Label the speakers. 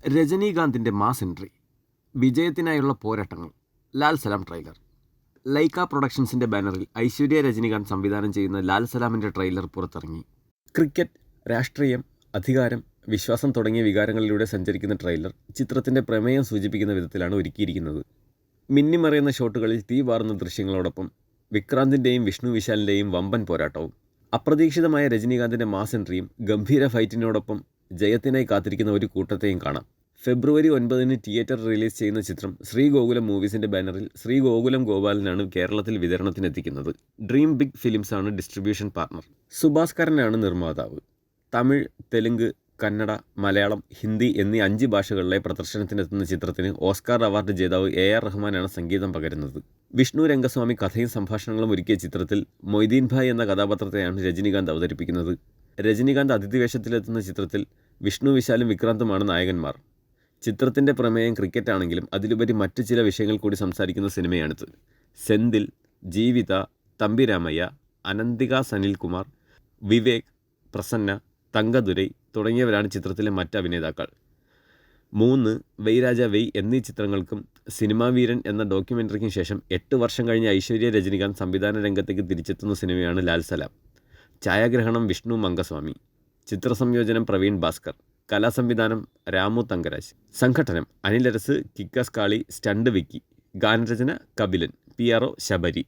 Speaker 1: രജനീകാന്തിൻ്റെ mass entry, വിജയത്തിനായുള്ള പോരാട്ടങ്ങൾ, ലാൽ സലാം trailer. Lyca പ്രൊഡക്ഷൻസിൻ്റെ ബാനറിൽ ഐശ്വര്യ രജനീകാന്ത് സംവിധാനം ചെയ്യുന്ന ലാൽ സലാമിൻ്റെ ട്രെയിലർ പുറത്തിറങ്ങി. ക്രിക്കറ്റ്, രാഷ്ട്രീയം, അധികാരം, വിശ്വാസം തുടങ്ങിയ വികാരങ്ങളിലൂടെ സഞ്ചരിക്കുന്ന ട്രെയിലർ ചിത്രത്തിൻ്റെ പ്രമേയം സൂചിപ്പിക്കുന്ന വിധത്തിലാണ് ഒരുക്കിയിരിക്കുന്നത്. മിന്നിമറയുന്ന ഷോട്ടുകളിൽ തീ വാറുന്ന ദൃശ്യങ്ങളോടൊപ്പം വിക്രാന്തിൻ്റെയും വിഷ്ണു വിശാലിൻ്റെയും വമ്പൻ പോരാട്ടവും. അപ്രതീക്ഷിതമായ രജനീകാന്തിൻ്റെ മാസ് എൻട്രിയും ഗംഭീര ഫൈറ്റിനോടൊപ്പം ജയത്തിനായി കാത്തിരിക്കുന്ന ഒരു കൂട്ടത്തെയും കാണാം. ഫെബ്രുവരി 9 തിയേറ്റർ റിലീസ് ചെയ്യുന്ന ചിത്രം ശ്രീഗോകുലം മൂവീസിൻ്റെ ബാനറിൽ ശ്രീഗോകുലം ഗോപാലനാണ് കേരളത്തിൽ വിതരണത്തിനെത്തിക്കുന്നത്. Dream big ഫിലിംസാണ് distribution partner. സുഭാസ്കരനാണ് നിർമ്മാതാവ്. തമിഴ്, തെലുങ്ക്, കന്നഡ, മലയാളം, ഹിന്ദി എന്നീ 5 ഭാഷകളിലെ പ്രദർശനത്തിനെത്തുന്ന ചിത്രത്തിന് ഓസ്കാർ അവാർഡ് ജേതാവ് AR റഹ്മാനാണ് സംഗീതം പകരുന്നത്. വിഷ്ണു രംഗസ്വാമി കഥയും സംഭാഷണങ്ങളും ഒരുക്കിയ ചിത്രത്തിൽ മൊയ്തീൻ ഭായ് എന്ന കഥാപാത്രത്തെയാണ് രജനീകാന്ത് അവതരിപ്പിക്കുന്നത്. രജനീകാന്ത് അതിഥിവേഷത്തിലെത്തുന്ന ചിത്രത്തിൽ വിഷ്ണു വിശാലും വിക്രാന്തുമാണ് നായകന്മാർ. ചിത്രത്തിൻ്റെ പ്രമേയം ക്രിക്കറ്റ് ആണെങ്കിലും അതിലുപരി മറ്റു ചില വിഷയങ്ങൾ കൂടി സംസാരിക്കുന്ന സിനിമയാണിത്. സെന്തിൽ, ജീവിത, തമ്പി രാമയ്യ, അനന്തിക സനിൽകുമാർ, വിവേക്, പ്രസന്ന, തങ്കദുരൈ തുടങ്ങിയവരാണ് ചിത്രത്തിലെ മറ്റ് അഭിനേതാക്കൾ. 3, വെയ് രാജ വെയ് എന്നീ ചിത്രങ്ങൾക്കും സിനിമാ വീരൻ എന്ന ഡോക്യുമെൻ്ററിക്കും ശേഷം 8 വർഷം കഴിഞ്ഞ് ഐശ്വര്യ രജനീകാന്ത് സംവിധാന രംഗത്തേക്ക് തിരിച്ചെത്തുന്ന സിനിമയാണ് ലാൽ സലാം. ഛായാഗ്രഹണം വിഷ്ണു മംഗസ്വാമി, ചിത്രസംയോജനം പ്രവീൺ ഭാസ്കർ, കലാസംവിധാനം രാമു തങ്കരാജ്, സംഘട്ടനം അനിൽ അരസ്, കിക്കാസ് കാളി, സ്റ്റണ്ട് വിക്കി, ഗാനരചന കപിലൻ, PRO ശബരി.